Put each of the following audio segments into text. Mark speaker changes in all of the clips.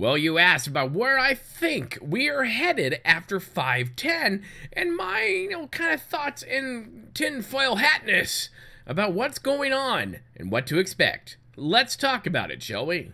Speaker 1: Well, you asked about where I think we are headed after 510 and my, kind of thoughts in tinfoil hatness about what's going on and what to expect. Let's talk about it, shall we?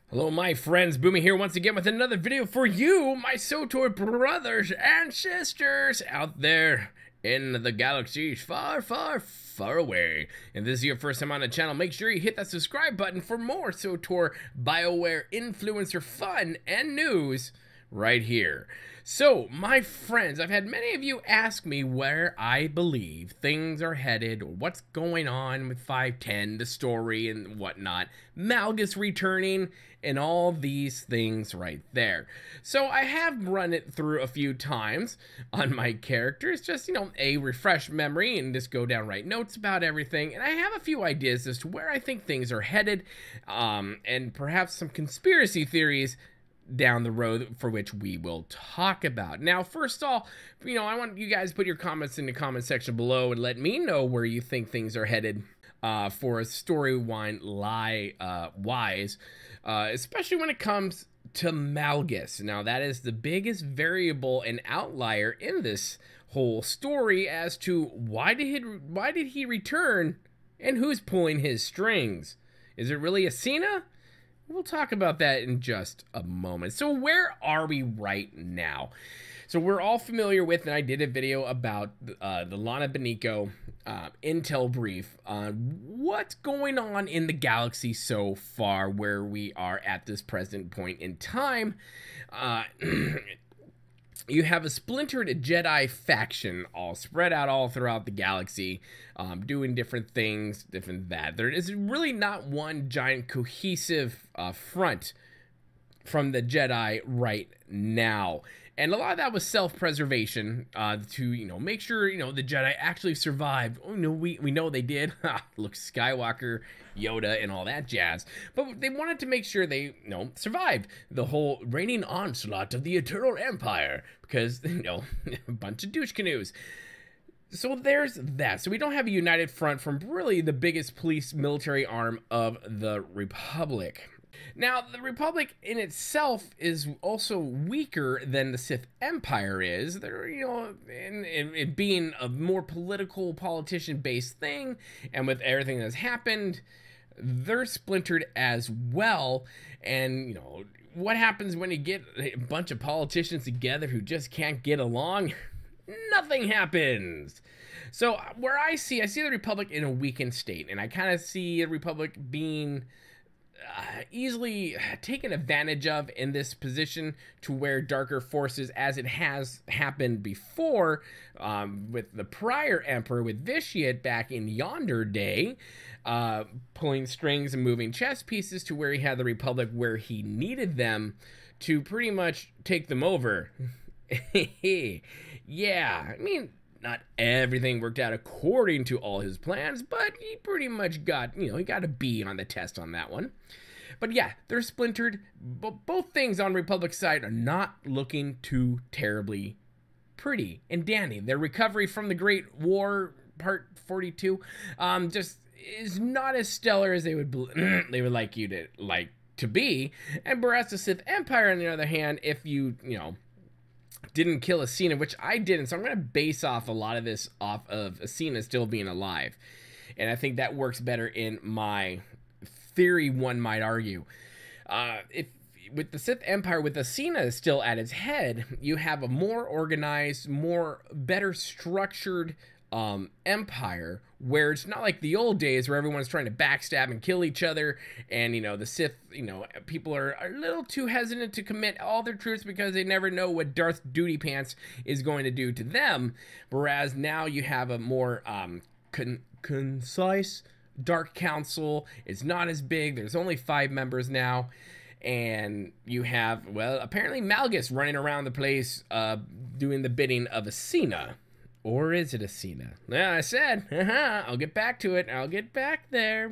Speaker 1: Hello my friends, Boomy here once again with another video for you, my SWTOR brothers and sisters out there in the galaxies far, far, far away. If this is your first time on the channel, make sure you hit that subscribe button for more SWTOR Bioware influencer fun and news right here. So, my friends, I've had many of you ask me where I believe things are headed, or what's going on with 510, the story and whatnot, Malgus returning, and all these things right there. So I have run it through a few times on my characters, just, a refresh memory and just go down, write notes about everything, and I have a few ideas as to where I think things are headed, and perhaps some conspiracy theories down the road for which we will talk about. Now, first of all, I want you guys to put your comments in the comment section below and let me know where you think things are headed for a storyline wise, especially when it comes to Malgus. Now, that is the biggest variable and outlier in this whole story as to why did he return and who's pulling his strings. Is it really Acina? We'll talk about that in just a moment. So where are we right now? So we're all familiar with, and I did a video about the Lana Beniko intel brief on what's going on in the galaxy so far, where we are at this present point in time. You have a splintered Jedi faction all spread out all throughout the galaxy, doing different things, different that. There is really not one giant cohesive front from the Jedi right now. And a lot of that was self-preservation to, make sure, the Jedi actually survived. Oh, no, we know they did. Luke Skywalker, Yoda, and all that jazz. But they wanted to make sure they, survived the whole reigning onslaught of the Eternal Empire. Because, a bunch of douche canoes. So there's that. So we don't have a united front from really the biggest police military arm of the Republic. Now, the Republic in itself is also weaker than the Sith Empire is. They're, it being a more politician-based thing, and with everything that's happened, they're splintered as well. And, what happens when you get a bunch of politicians together who just can't get along? Nothing happens. So, where I see the Republic in a weakened state, and I kind of see the Republic being easily taken advantage of in this position to where darker forces, as it has happened before with the prior emperor, with Vitiate back in yonder day, pulling strings and moving chess pieces to where he had the Republic where he needed them to pretty much take them over. Yeah, I mean, not everything worked out according to all his plans, but he pretty much got, he got a B on the test on that one. But yeah, they're splintered. Both things on Republic's side are not looking too terribly pretty and dandy. Their recovery from the Great War, Part 42, just is not as stellar as they would like you to be. And whereas the Sith Empire, on the other hand, if you didn't kill Acina, which I didn't, so I'm going to base off a lot of this off of Acina still being alive. And I think that works better in my theory, one might argue. If with the Sith Empire, with Acina still at its head, you have a more organized, better structured empire, where it's not like the old days where everyone's trying to backstab and kill each other, and the Sith, people are a little too hesitant to commit all their troops because they never know what Darth Duty Pants is going to do to them. Whereas now you have a more concise Dark Council. It's not as big. There's only 5 members now. And you have, well, apparently Malgus running around the place doing the bidding of Acina. Or is it Acina? Yeah, I said, I'll get back to it. I'll get back there.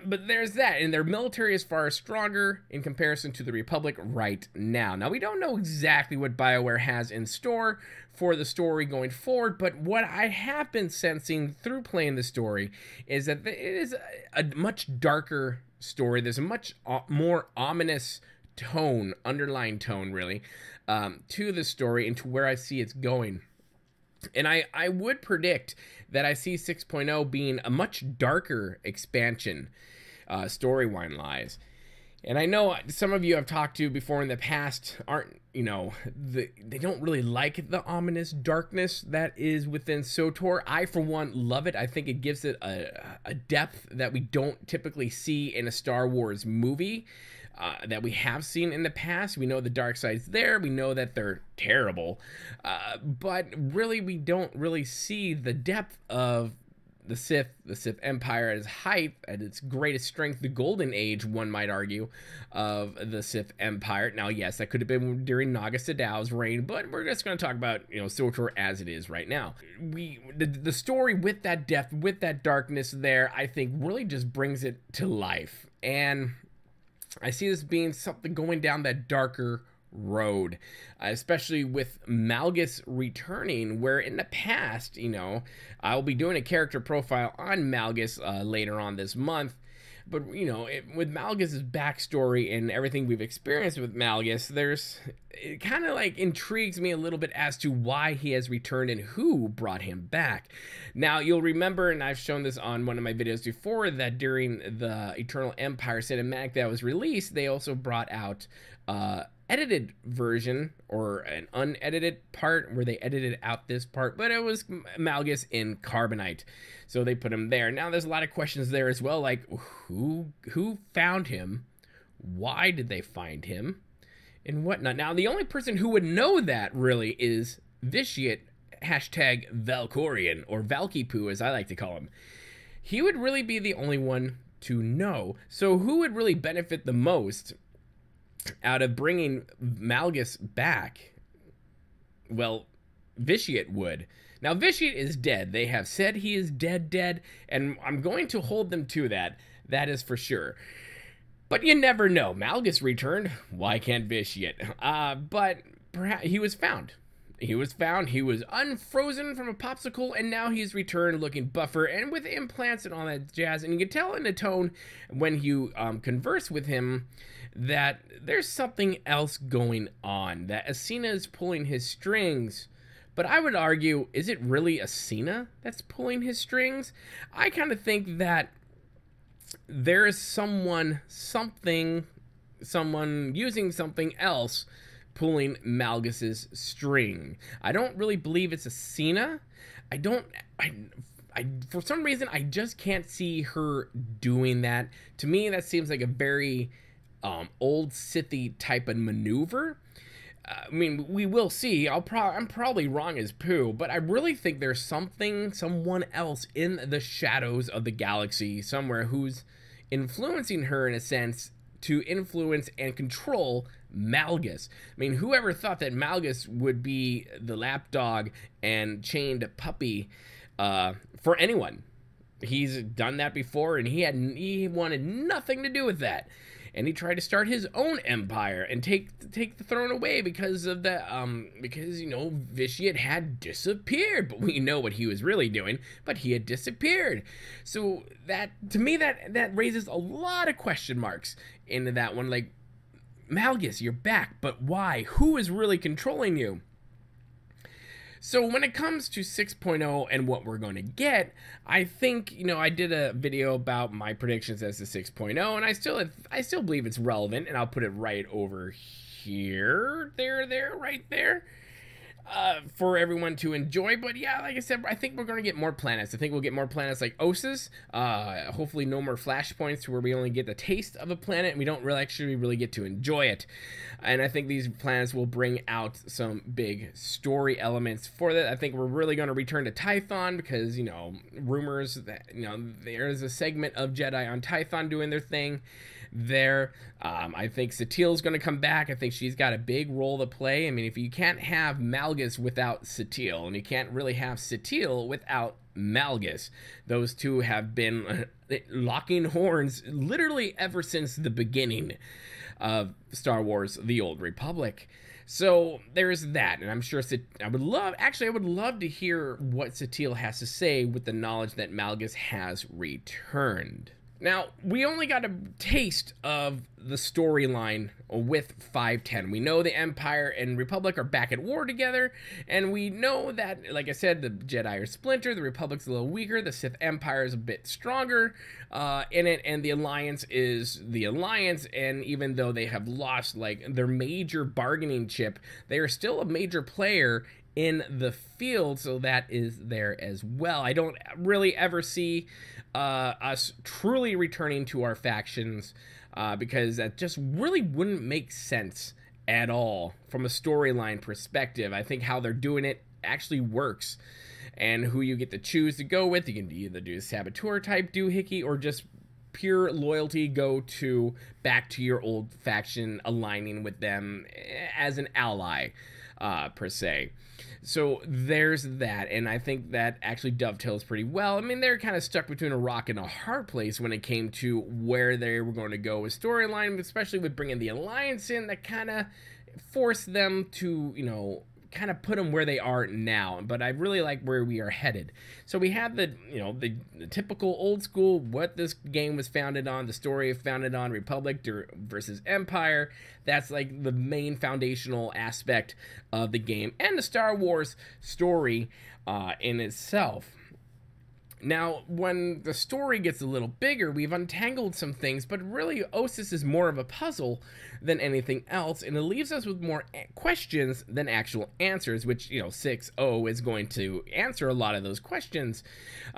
Speaker 1: But there's that, and their military is far stronger in comparison to the Republic right now. Now, we don't know exactly what BioWare has in store for the story going forward, but what I have been sensing through playing the story is that it is a much darker story. There's a much more ominous tone, underlying tone, really, to the story and to where I see it's going. And I would predict that I see 6.0 being a much darker expansion, story-wise. And I know some of you I've talked to before in the past aren't, they don't really like the ominous darkness that is within SWTOR. I, for one, love it. I think it gives it a depth that we don't typically see in a Star Wars movie. That we have seen in the past. We know the dark side's there. We know that they're terrible. But really, we don't really see the depth of the Sith Empire at its height, at its greatest strength, the golden age, one might argue, of the Sith Empire. Now, yes, that could have been during Naga Sadow's reign, but we're just going to talk about, SWTOR as it is right now. The story with that depth, with that darkness there, I think really just brings it to life. And I see this being something going down that darker road, especially with Malgus returning, where in the past, I'll be doing a character profile on Malgus later on this month. But, with Malgus's backstory and everything we've experienced with Malgus, it kind of like intrigues me a little bit as to why he has returned and who brought him back. Now, you'll remember, and I've shown this on one of my videos before, that during the Eternal Empire cinematic that was released, they also brought out edited version, or an unedited part where they edited out this part, but it was Malgus in Carbonite, so they put him there. Now there's a lot of questions there as well, like who found him, why did they find him, and whatnot. Now the only person who would know that really is Vitiate, hashtag Valkorian, or Valkypoo as I like to call him. He would really be the only one to know. So who would really benefit the most out of bringing Malgus back? Well, Vitiate would. Now, Vitiate is dead. They have said he is dead, and I'm going to hold them to that. That is for sure. But you never know. Malgus returned. Why can't Vitiate? But perhaps he was found. He was found. He was unfrozen from a popsicle, and now he's returned looking buffer and with implants and all that jazz. And you can tell in the tone when you converse with him that there's something else going on, that Asina is pulling his strings. But I would argue, is it really Asina that's pulling his strings? I kind of think that there is someone using something else pulling Malgus's string. I don't really believe it's Asina. For some reason, I just can't see her doing that. To me, that seems like a very old Sithy type of maneuver. I mean, we will see. I'm probably wrong as poo, but I really think there's someone else in the shadows of the galaxy somewhere who's influencing her in a sense to influence and control Malgus. I mean, whoever thought that Malgus would be the lapdog and chained puppy for anyone? He's done that before, and he wanted nothing to do with that. And he tried to start his own empire and take the throne away because of the Vitiate had disappeared. But we know what he was really doing, but he had disappeared. So that, to me, that raises a lot of question marks into that one. Like, Malgus, you're back, but why? Who is really controlling you? So when it comes to 6.0 and what we're going to get, I think, I did a video about my predictions as to 6.0, and I still believe it's relevant, and I'll put it right over here, right there, for everyone to enjoy. But yeah, like I said, I think we're going to get more planets. I think we'll get more planets like Ossus, hopefully no more flashpoints where we only get the taste of a planet and we don't really get to enjoy it. And I think these planets will bring out some big story elements for that. I think we're really going to return to Tython because, rumors that, there's a segment of Jedi on Tython doing their thing. there. I think Satele's going to come back. I think she's got a big role to play. I mean, if you can't have Malgus without Satele, and you can't really have Satele without Malgus, those two have been locking horns literally ever since the beginning of Star Wars: The Old Republic. So there's that, and I'm sure I would love to hear what Satele has to say with the knowledge that Malgus has returned. Now, we only got a taste of the storyline with 510. We know the Empire and Republic are back at war together, and we know that, like I said, the Jedi are splintered, the Republic's a little weaker, the Sith Empire is a bit stronger in it, and the Alliance is the Alliance, and even though they have lost, like, their major bargaining chip, they are still a major player in the field, so that is there as well. I don't really ever see us truly returning to our factions because that just really wouldn't make sense at all from a storyline perspective. I think how they're doing it actually works, and who you get to choose to go with, you can either do a SWTOR type doohickey or just pure loyalty, go to back to your old faction, aligning with them as an ally per se. So there's that, and I think that actually dovetails pretty well. I mean, they're kind of stuck between a rock and a hard place when it came to where they were going to go with storyline, especially with bringing the Alliance in. That kind of forced them to, you know, kind of put them where they are now, but I really like where we are headed. So we have the, you know, the typical old school, what this game was founded on, the story founded on Republic versus Empire. That's like the main foundational aspect of the game and the Star Wars story in itself. Now, when the story gets a little bigger, we've untangled some things, but really Ossus is more of a puzzle than anything else, and it leaves us with more questions than actual answers, which, you know, 6.0 is going to answer a lot of those questions,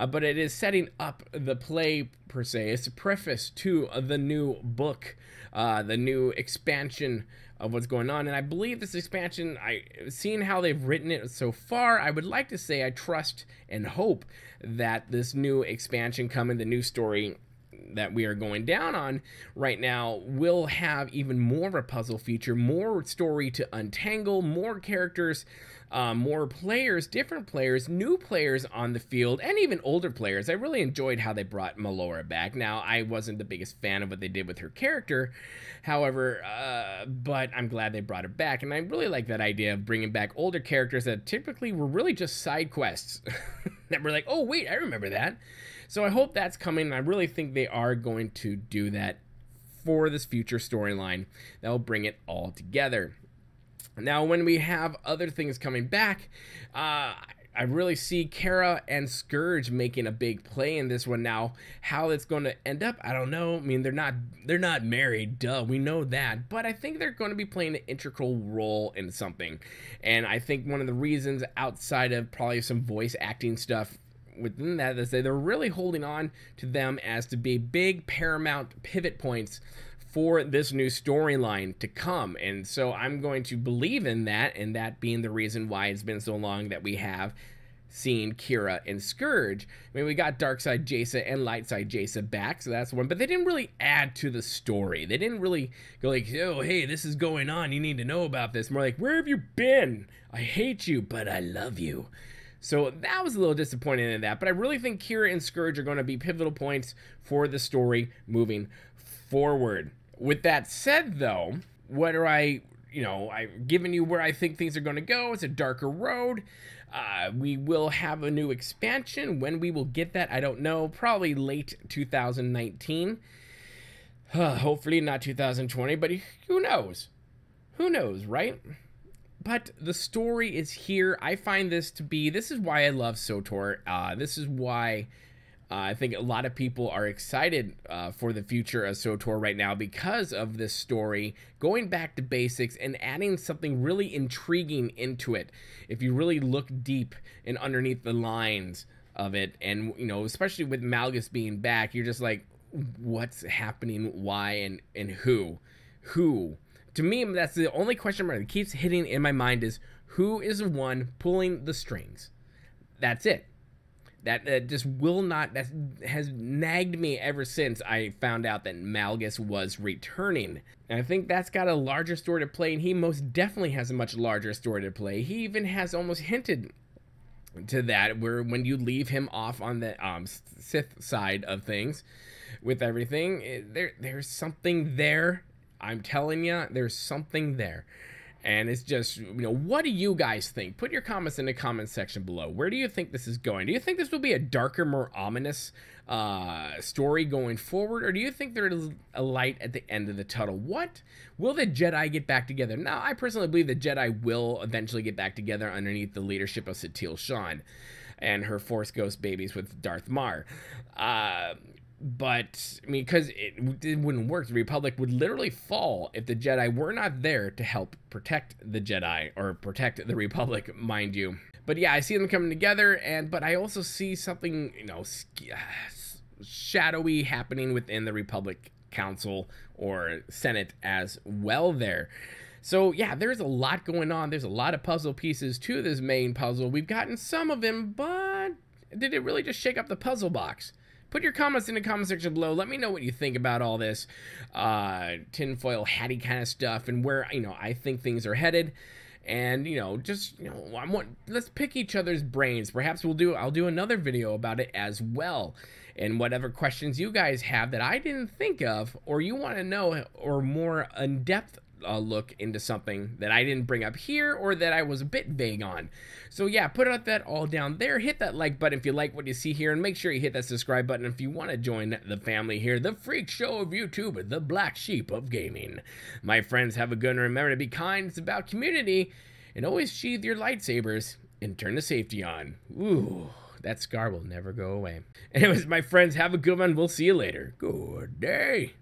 Speaker 1: but it is setting up the play, per se. It's a preface to the new book, the new expansion of what's going on, and I believe this expansion, seeing how they've written it so far, I would like to say I trust and hope that this new expansion coming, the new story that we are going down on right now, will have even more of a puzzle feature, more story to untangle, more characters, more players, different players, new players on the field, and even older players. I really enjoyed how they brought Melora back. Now, I wasn't the biggest fan of what they did with her character, however, but I'm glad they brought her back, and I really like that idea of bringing back older characters that typically were really just side quests that were like, oh wait, I remember that. So I hope that's coming, and I really think they are going to do that for this future storyline that will bring it all together. Now, when we have other things coming back, I really see Kara and Scourge making a big play in this one. Now, how it's going to end up, I don't know. I mean, they're not married, duh, we know that, but I think they're going to be playing an integral role in something. And I think one of the reasons, outside of probably some voice acting stuff within that, is that they're really holding on to them as to be big paramount pivot points for this new storyline to come. And so I'm going to believe in that, and that being the reason why it's been so long that we have seen Kira and Scourge. I mean, we got Darkside Jace and Lightside Jace back, so that's one, but they didn't really add to the story. They didn't really go like, oh, hey, this is going on, you need to know about this. More like, where have you been? I hate you, but I love you. So that was a little disappointing in that, but I really think Kira and Scourge are going to be pivotal points for the story moving forward. With that said, though, what are I've given you where I think things are going to go. It's a darker road. We will have a new expansion. When we will get that, I don't know. Probably late 2019. Hopefully not 2020, but who knows? Who knows, right? But the story is here. I find this is why I love SWTOR. This is why I think a lot of people are excited for the future of SWTOR right now, because of this story, going back to basics and adding something really intriguing into it. If you really look deep and underneath the lines of it, and, you know, especially with Malgus being back, you're just like, what's happening, why, and who? To me, that's the only question mark that keeps hitting in my mind, is who is the one pulling the strings? That's it. That just will not, that has nagged me ever since I found out that Malgus was returning. And I think that's got a larger story to play, and he most definitely has a much larger story to play. He even has almost hinted to that, where when you leave him off on the Sith side of things with everything, there's something there. I'm telling you, there's something there. And it's just, you know, what do you guys think? Put your comments in the comment section below. Where do you think this is going? Do you think this will be a darker, more ominous story going forward? Or do you think there's a light at the end of the tunnel? What? Will the Jedi get back together? Now, I personally believe the Jedi will eventually get back together underneath the leadership of Satele Shan and her Force Ghost babies with Darth Mar. But, I mean, because it wouldn't work. The Republic would literally fall if the Jedi were not there to help protect the Jedi, or protect the Republic, mind you. But yeah, I see them coming together, but I also see something, you know, shadowy happening within the Republic Council or Senate as well there. So yeah, there's a lot going on. There's a lot of puzzle pieces to this main puzzle. We've gotten some of them, but did it really just shake up the puzzle box? Put your comments in the comment section below. Let me know what you think about all this tinfoil hatty kind of stuff, and where, you know, I think things are headed. And, you know, just, you know, let's pick each other's brains. Perhaps I'll do another video about it as well. And whatever questions you guys have that I didn't think of, or you want to know, or more in-depth look into something that I didn't bring up here, or that I was a bit vague on. So yeah, put that all down there. Hit that like button if you like what you see here, and make sure you hit that subscribe button if you want to join the family here, the freak show of YouTube, the black sheep of gaming. My friends, have a good one. Remember to be kind. It's about community, and always sheathe your lightsabers and turn the safety on. Ooh, that scar will never go away. Anyways, my friends, have a good one. We'll see you later. Good day.